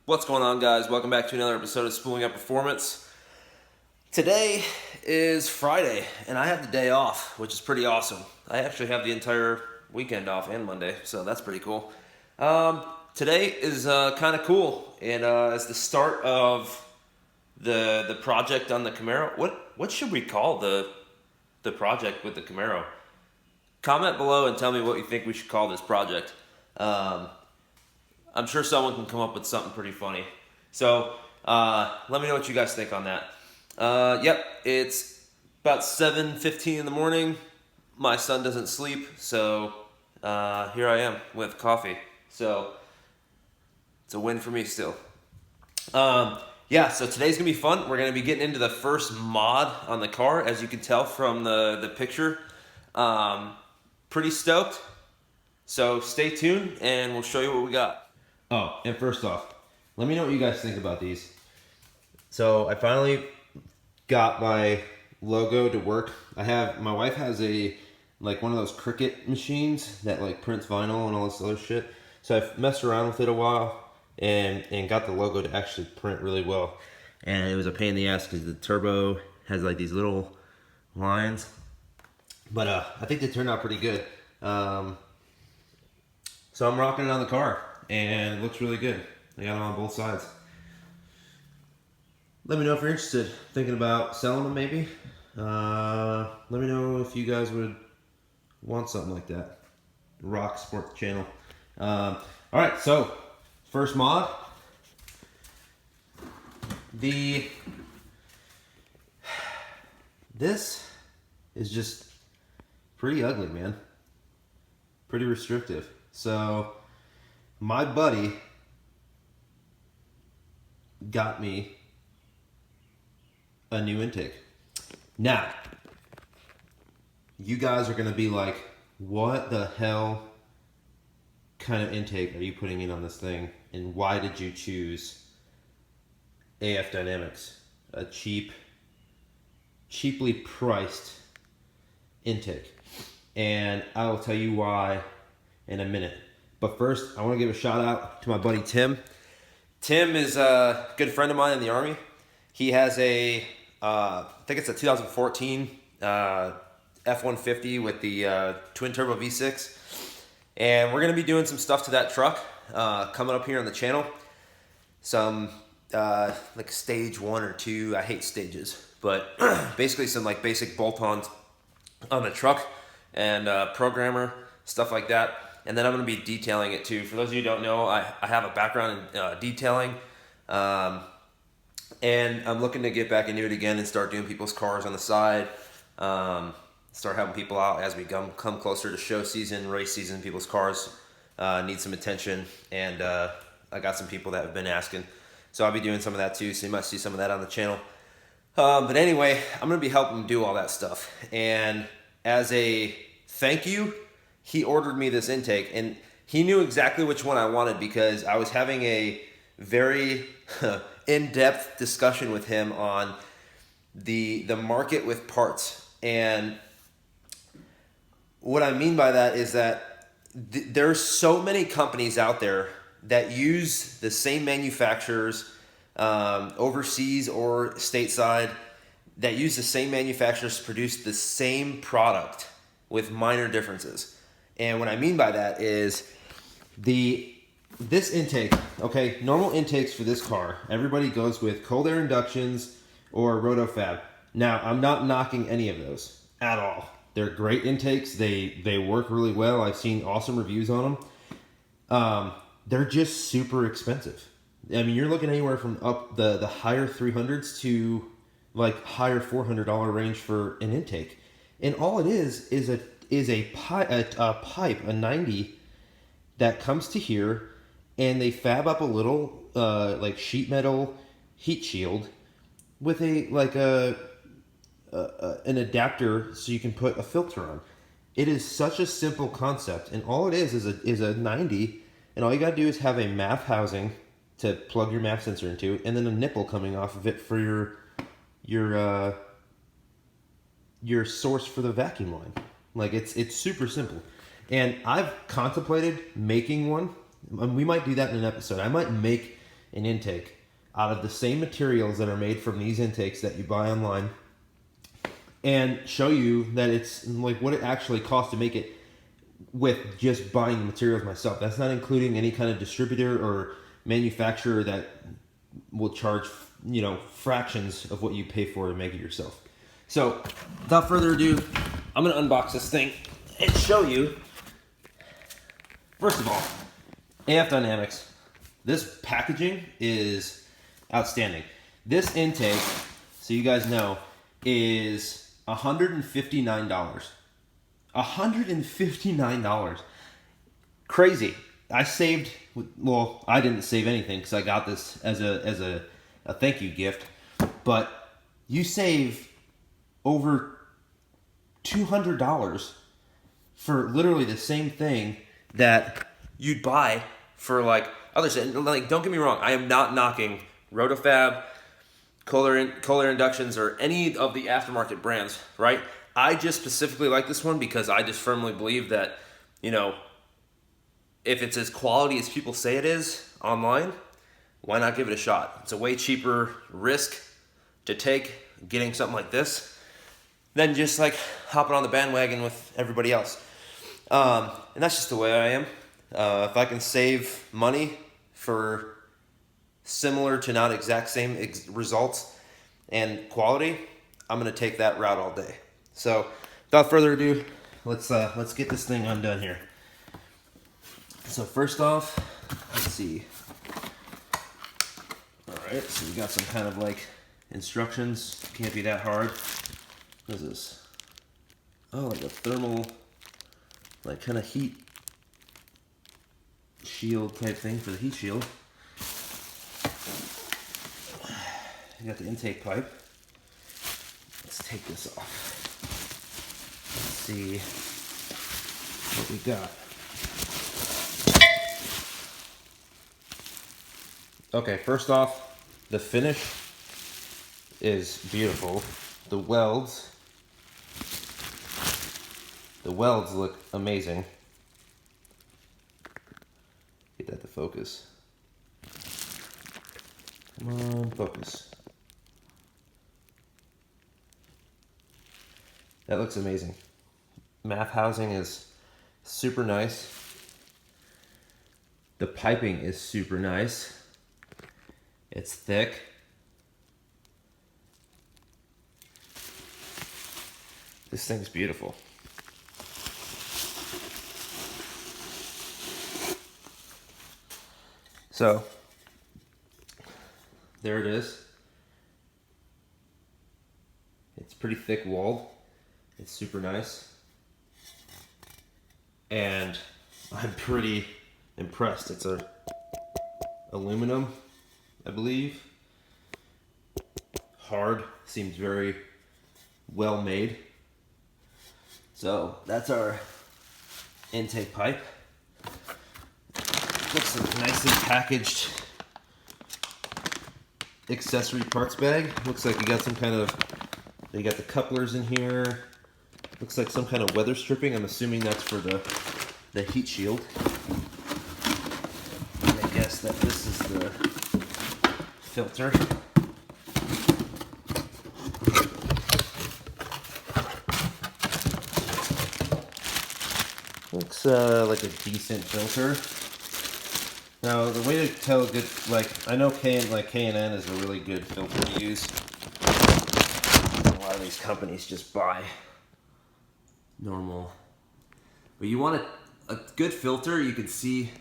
What's going on, guys? Welcome back to another episode of Spooling Up Performance. Today is Friday, and I have the day off, which is pretty awesome. I actually have the entire weekend off and Monday, so that's pretty cool. Today is kind of cool, and it's the start of the project on the Camaro. What should we call the project with the Camaro? Comment below and tell me what you think we should call this project. I'm sure someone can come up with something pretty funny. So let me know what you guys think on that. Yep, it's about 7:15 in the morning. My son doesn't sleep, so here I am with coffee. So it's a win for me still. Yeah, so today's gonna be fun. We're gonna be getting into the first mod on the car, as you can tell from the picture. Pretty stoked. So stay tuned, and we'll show you what we got. Oh, and first off, let me know what you guys think about these. So I finally got my logo to work. My wife has one of those Cricut machines that like prints vinyl and all this other shit. So I've messed around with it a while and got the logo to actually print really well. And it was a pain in the ass because the turbo has like these little lines. But I think they turned out pretty good. So I'm rocking it on the car, and it looks really good. I got them on both sides. Let me know if you're interested. Thinking about selling them, maybe. Let me know if you guys would want something like that. Rock, support the channel. All right, so first mod. This is just pretty ugly, man. Pretty restrictive. So my buddy got me a new intake. Now, you guys are gonna be like, what the hell kind of intake are you putting in on this thing? And why did you choose AF Dynamics? A cheaply priced intake. And I will tell you why in a minute. But first, I want to give a shout out to my buddy Tim. Tim is a good friend of mine in the Army. He has I think it's a 2014 F-150 with the twin turbo V6. And we're going to be doing some stuff to that truck coming up here on the channel. Some like stage 1 or 2. I hate stages. But basically some like basic bolt-ons on the truck and programmer, stuff like that. And then I'm going to be detailing it too. For those of you who don't know, I have a background in detailing. And I'm looking to get back into it again and start doing people's cars on the side. Start helping people out as we come closer to show season, race season. People's cars need some attention. And I got some people that have been asking. So I'll be doing some of that too. So you might see some of that on the channel. But anyway, I'm going to be helping him do all that stuff. And as a thank you, he ordered me this intake, and he knew exactly which one I wanted because I was having a very in-depth discussion with him on the market with parts. And what I mean by that is that there's so many companies out there that use the same manufacturers overseas or stateside, that use the same manufacturers to produce the same product with minor differences. And what I mean by that is this intake, okay, normal intakes for this car, everybody goes with cold air inductions or rotofab. Now, I'm not knocking any of those at all. They're great intakes. They work really well. I've seen awesome reviews on them. They're just super expensive. I mean, you're looking anywhere from up the higher 300s to like higher $400 range for an intake. And all it is a pipe, a 90 that comes to here, and they fab up a little like sheet metal heat shield with an adapter so you can put a filter on. It is such a simple concept, and all it is a 90, and all you gotta do is have a MAF housing to plug your MAF sensor into, and then a nipple coming off of it for your source for the vacuum line. Like it's super simple. And I've contemplated making one. We might do that in an episode. I might make an intake out of the same materials that are made from these intakes that you buy online, and show you that it's like what it actually costs to make it with just buying the materials myself. That's not including any kind of distributor or manufacturer that will charge, you know, fractions of what you pay for to make it yourself. So without further ado, I'm gonna unbox this thing and show you. First of all, AF Dynamics, this packaging is outstanding. This intake, so you guys know, is $159. $159. Crazy. I saved, well, I didn't save anything because I got this as a thank you gift, but you save over $200 for literally the same thing that you'd buy for like others. And like, don't get me wrong, I am not knocking Rotofab, Kohler Inductions, or any of the aftermarket brands, right? I just specifically like this one because I just firmly believe that, you know, if it's as quality as people say it is online, why not give it a shot? It's a way cheaper risk to take getting something like this than just like hopping on the bandwagon with everybody else. And that's just the way I am. If I can save money for similar to not exact same results and quality, I'm gonna take that route all day. So without further ado, let's get this thing undone here. So first off, let's see. All right, so we got some kind of like instructions. Can't be that hard. What is this? Oh, like a thermal, like kind of heat shield type thing for the heat shield. You got the intake pipe. Let's take this off. Let's see what we got. Okay, first off, the finish is beautiful. The welds look amazing. Get that to focus. Come on, focus. That looks amazing. MAF housing is super nice. The piping is super nice. It's thick. This thing's beautiful. So, there it is. It's pretty thick walled. It's super nice. And I'm pretty impressed. It's a aluminum, I believe. Hard, seems very well made. So that's our intake pipe. Looks like nicely packaged accessory parts bag. Looks like you got some kind of, you got the couplers in here. Looks like some kind of weather stripping. I'm assuming that's for the heat shield. And I guess that this is the filter. Looks like a decent filter. Now, the way to tell good, like, I know K&N is a really good filter to use. A lot of these companies just buy normal. But you want a good filter you can see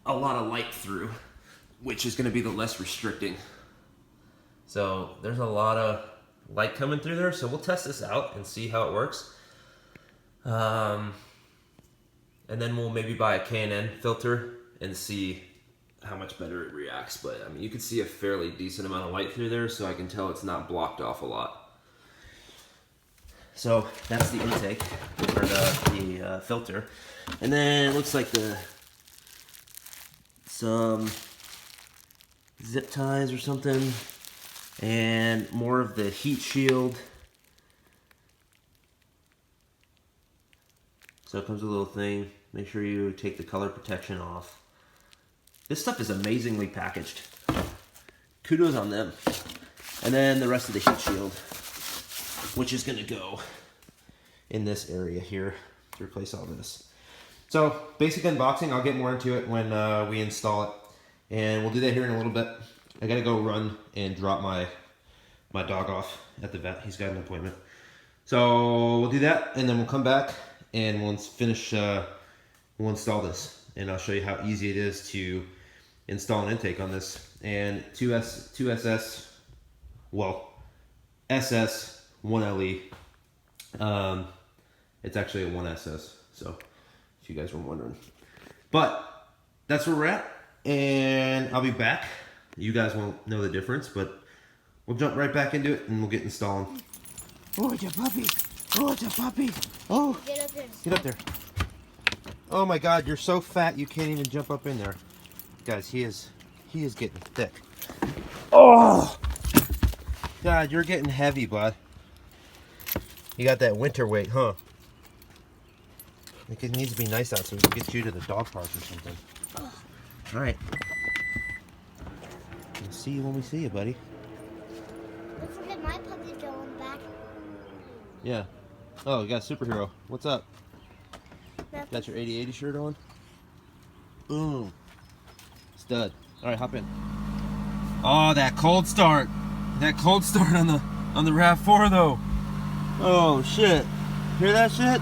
a lot of light through, which is going to be the less restricting. So there's a lot of light coming through there, so we'll test this out and see how it works. And then we'll maybe buy a K&N filter and see how much better it reacts. But I mean, you can see a fairly decent amount of light through there, so I can tell it's not blocked off a lot. So that's the intake, or the filter. And then it looks like some zip ties or something, and more of the heat shield. So it comes with a little thing. Make sure you take the color protection off. This stuff is amazingly packaged. Kudos on them. And then the rest of the heat shield, which is gonna go in this area here to replace all this. So basic unboxing, I'll get more into it when we install it. And we'll do that here in a little bit. I gotta go run and drop my dog off at the vet. He's got an appointment. So we'll do that and then we'll come back and we'll finish, we'll install this. And I'll show you how easy it is to install an intake on this. And 2SS, well, SS 1LE. It's actually a 1SS, so if you guys were wondering. But that's where we're at, and I'll be back. You guys won't know the difference, but we'll jump right back into it and we'll get installing. Oh, it's a puppy. Oh, it's a puppy. Oh, Get up there. get up there. Oh my God, you're so fat you can't even jump up in there. Guys, he is getting thick. Oh! God, you're getting heavy, bud. You got that winter weight, huh? Like, it needs to be nice out so we can get you to the dog park or something. All right. We'll see you when we see you, buddy. Don't forget my puppy Joe on the back. Yeah. Oh, you got superhero. What's up? Nothing. Got your 80/80 shirt on? Boom. Stud. All right, hop in. Oh, that cold start. That cold start on the RAV4 though. Oh shit. Hear that shit?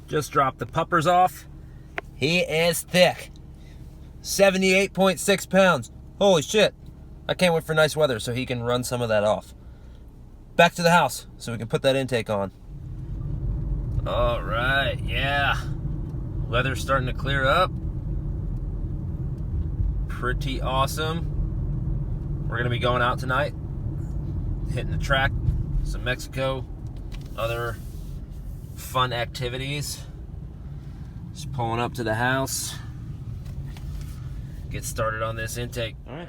Just dropped the puppers off. He is thick. 78.6 pounds. Holy shit. I can't wait for nice weather so he can run some of that off. Back to the house so we can put that intake on. All right, yeah. Weather's starting to clear up. Pretty awesome. We're gonna be going out tonight, hitting the track, some Mexico, other fun activities. Just pulling up to the house, get started on this intake. All right.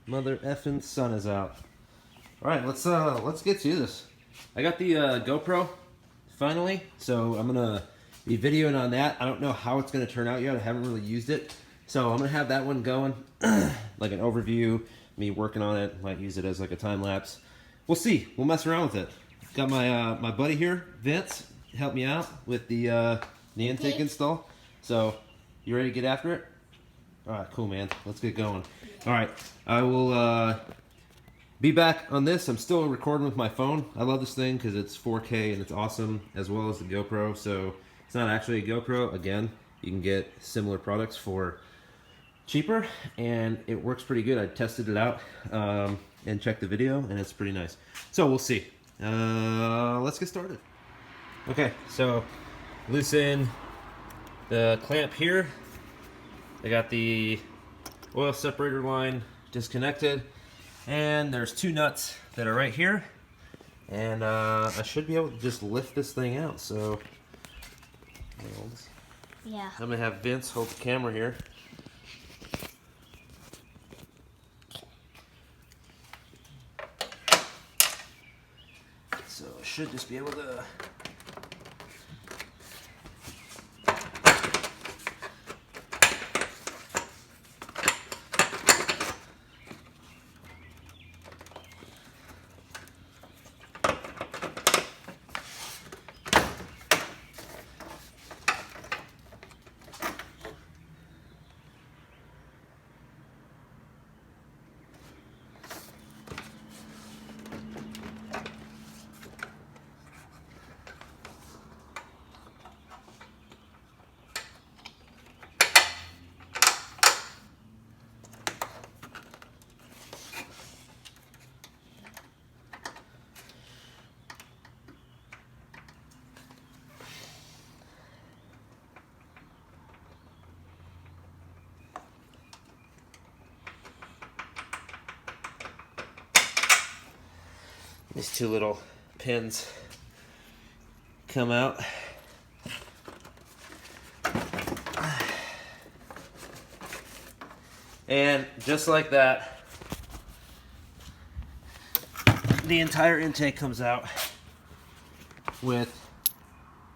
Mother effing sun is out. All right, let's get to this. I got the GoPro finally, so I'm gonna be videoing on that. I don't know how it's gonna turn out yet. I haven't really used it, so I'm gonna have that one going, like an overview, me working on it. Might use it as like a time lapse. We'll see. We'll mess around with it. Got my my buddy here, Vince, help me out with the intake install. So you ready to get after it? All right, cool, man. Let's get going. All right, I will be back on this. I'm still recording with my phone. I love this thing because it's 4K and it's awesome, as well as the GoPro. So it's not actually a GoPro. Again, you can get similar products for cheaper, and it works pretty good. I tested it out and checked the video, and it's pretty nice. So we'll see. Let's get started. Okay, so loosen the clamp here. I got the oil separator line disconnected, and there's two nuts that are right here, and I should be able to just lift this thing out. So Yeah. I'm gonna have Vince hold the camera here. So I should just be able to. These two little pins come out. And just like that, the entire intake comes out with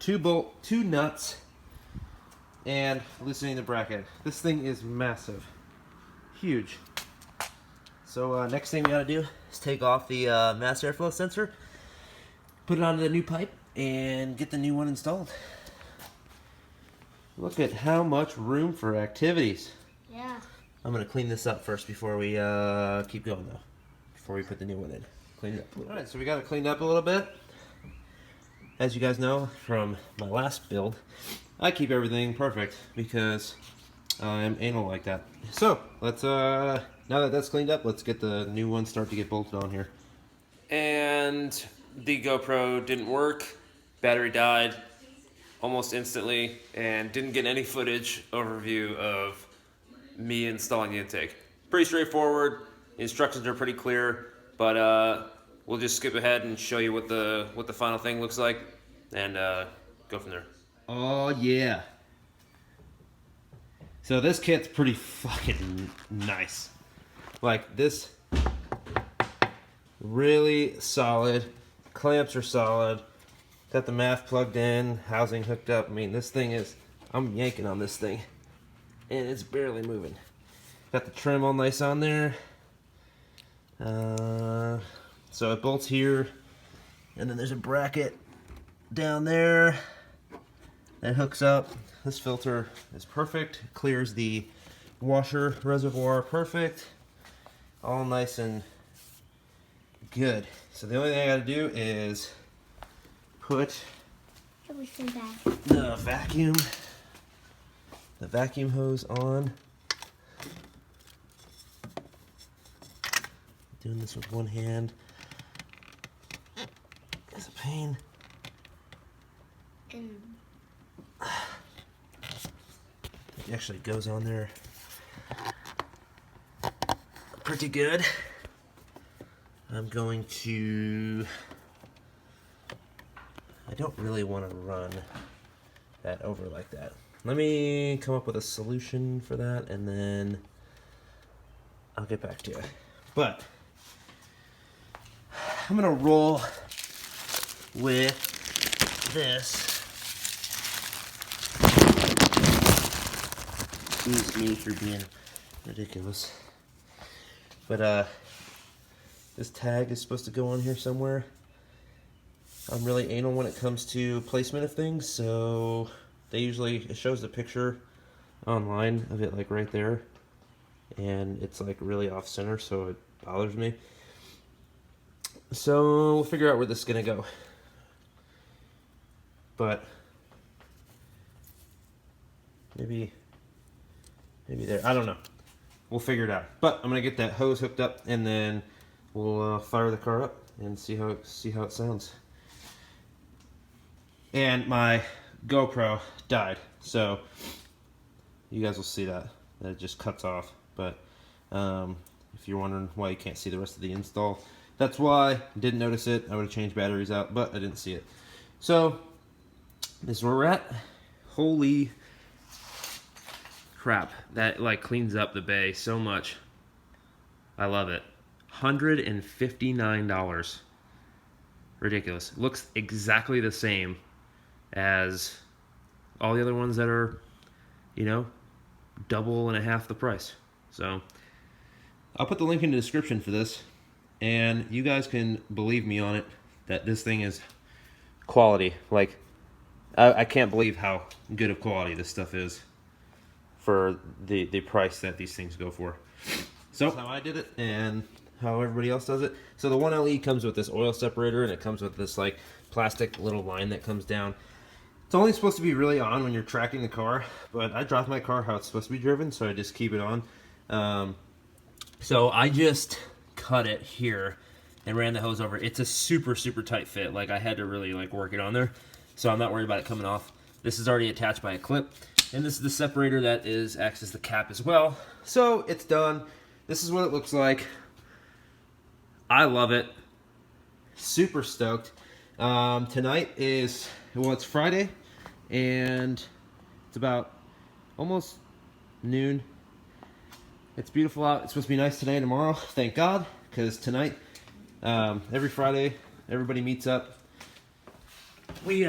two nuts, and loosening the bracket. This thing is massive, huge. So next thing we gotta do is take off the mass airflow sensor, put it onto the new pipe, and get the new one installed. Look at how much room for activities. Yeah. I'm gonna clean this up first before we keep going though. Before we put the new one in. Clean it up a little bit. Alright, so we got it cleaned up a little bit. As you guys know from my last build, I keep everything perfect because I'm anal like that. So let's now that that's cleaned up, let's get the new one start to get bolted on here. And the GoPro didn't work. Battery died almost instantly, and didn't get any footage overview of me installing the intake. Pretty straightforward. The instructions are pretty clear, but we'll just skip ahead and show you what the final thing looks like, and go from there. Oh yeah. So this kit's pretty fucking nice. Like this, really solid. Clamps are solid. Got the MAF plugged in, housing hooked up. I mean, this thing is, I'm yanking on this thing, and it's barely moving. Got the trim all nice on there. So it bolts here, and then there's a bracket down there that hooks up. This filter is perfect, clears the washer reservoir perfect, all nice and good. So the only thing I gotta do is put the vacuum hose on. Doing this with one hand is a pain. It actually goes on there pretty good. I'm going to, I don't really want to run that over like that. Let me come up with a solution for that, and then I'll get back to you. But I'm gonna roll with this. Excuse me for being ridiculous. But this tag is supposed to go on here somewhere. I'm really anal when it comes to placement of things, so they usually, it shows the picture online of it like right there, and it's like really off center, so it bothers me. So we'll figure out where this is gonna go. But maybe there, I don't know. We'll figure it out. But I'm gonna get that hose hooked up, and then we'll fire the car up and see how it sounds. And my GoPro died, so you guys will see that it just cuts off. But if you're wondering why you can't see the rest of the install, that's why. Didn't notice it. I would have changed batteries out, but I didn't see it. So this is where we're at. Holy crap, that like cleans up the bay so much. I love it. $159. Ridiculous. Looks exactly the same as all the other ones that are, you know, double and a half the price. So I'll put the link in the description for this, and you guys can believe me on it that this thing is quality. Like, I can't believe how good of quality this stuff is for the price that these things go for. So that's how I did it, and how everybody else does it. So the 1LE comes with this oil separator, and it comes with this like plastic little line that comes down. It's only supposed to be really on when you're tracking the car, but I dropped my car how it's supposed to be driven, so I just keep it on. So I just cut it here and ran the hose over. It's a super tight fit. Like, I had to really like work it on there, so I'm not worried about it coming off. This is already attached by a clip, and this is the separator that acts as the cap as well. So it's done. This is what it looks like. I love it. Super stoked. Tonight is, well, it's Friday, and it's about almost noon. It's beautiful out. It's supposed to be nice today and tomorrow, thank God, because tonight, every Friday, everybody meets up. We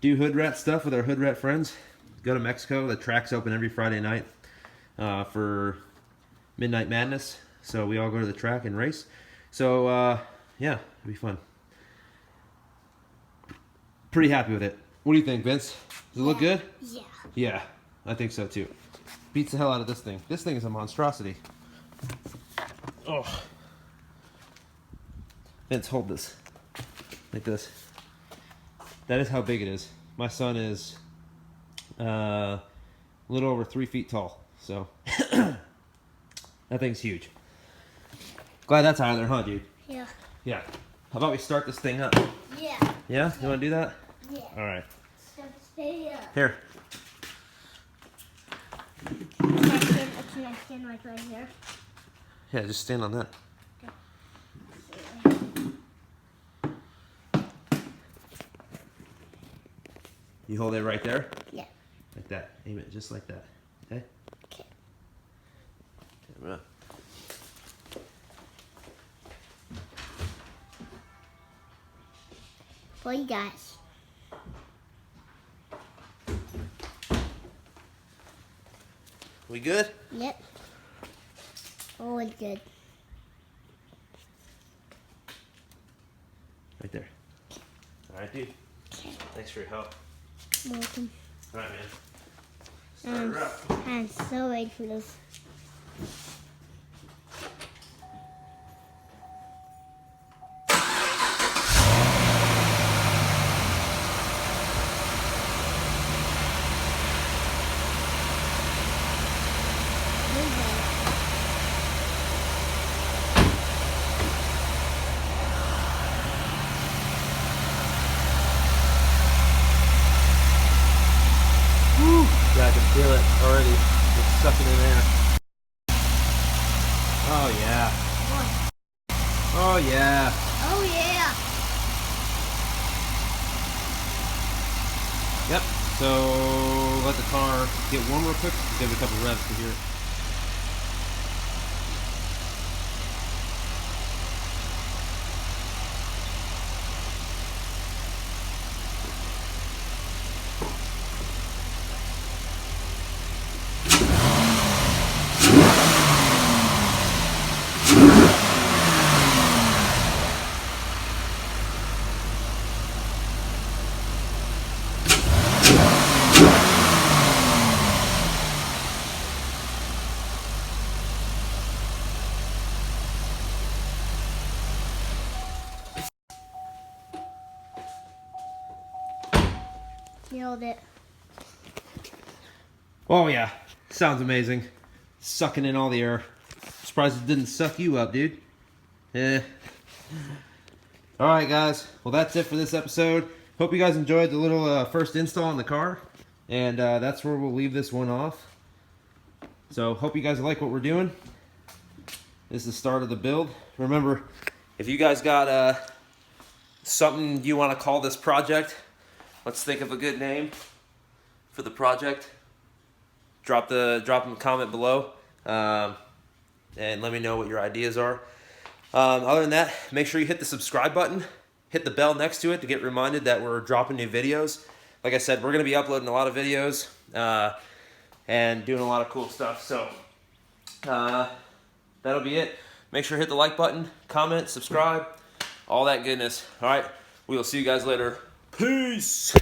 do hood rat stuff with our hood rat friends. Go to Mexico. The track's open every Friday night for Midnight Madness. So we all go to the track and race. So yeah, it'll be fun. Pretty happy with it. What do you think, Vince? Does it look good? Yeah. Yeah, I think so too. Beats the hell out of this thing. This thing is a monstrosity. Oh. Vince, hold this. Like this. That is how big it is. My son is a little over 3 feet tall. So, that thing's huge. Glad that's out of there, huh, dude? Yeah. Yeah. How about we start this thing up? Yeah. Yeah? You want to do that? Yeah. All right. Stay here. Here. Can I stand like right here? Yeah, just stand on that. You hold it right there? Yeah. Like that. Aim it just like that. Okay? Okay. Camera. For you guys. We good? Yep. Always good. Right there. All right, dude. Thanks for your help. Welcome. All right, man. Start her up. I'm so ready for this. Yeah, I can feel it already. It's sucking in air. Oh, yeah. Oh, yeah. Oh yeah. Yep. So let the car get warm real quick. Give it a couple revs to hear it. Nailed it. Oh, yeah. Sounds amazing. Sucking in all the air. Surprised it didn't suck you up, dude. Eh. Alright, guys. Well, that's it for this episode. Hope you guys enjoyed the little first install in the car. And that's where we'll leave this one off. So, hope you guys like what we're doing. This is the start of the build. Remember, if you guys got something you want to call this project, let's think of a good name for the project. Drop them a comment below, and let me know what your ideas are. Other than that, make sure you hit the subscribe button, hit the bell next to it to get reminded that we're dropping new videos. Like I said, we're going to be uploading a lot of videos and doing a lot of cool stuff. So that'll be it. Make sure to hit the like button, comment, subscribe, all that goodness. All right, we will see you guys later. Peace.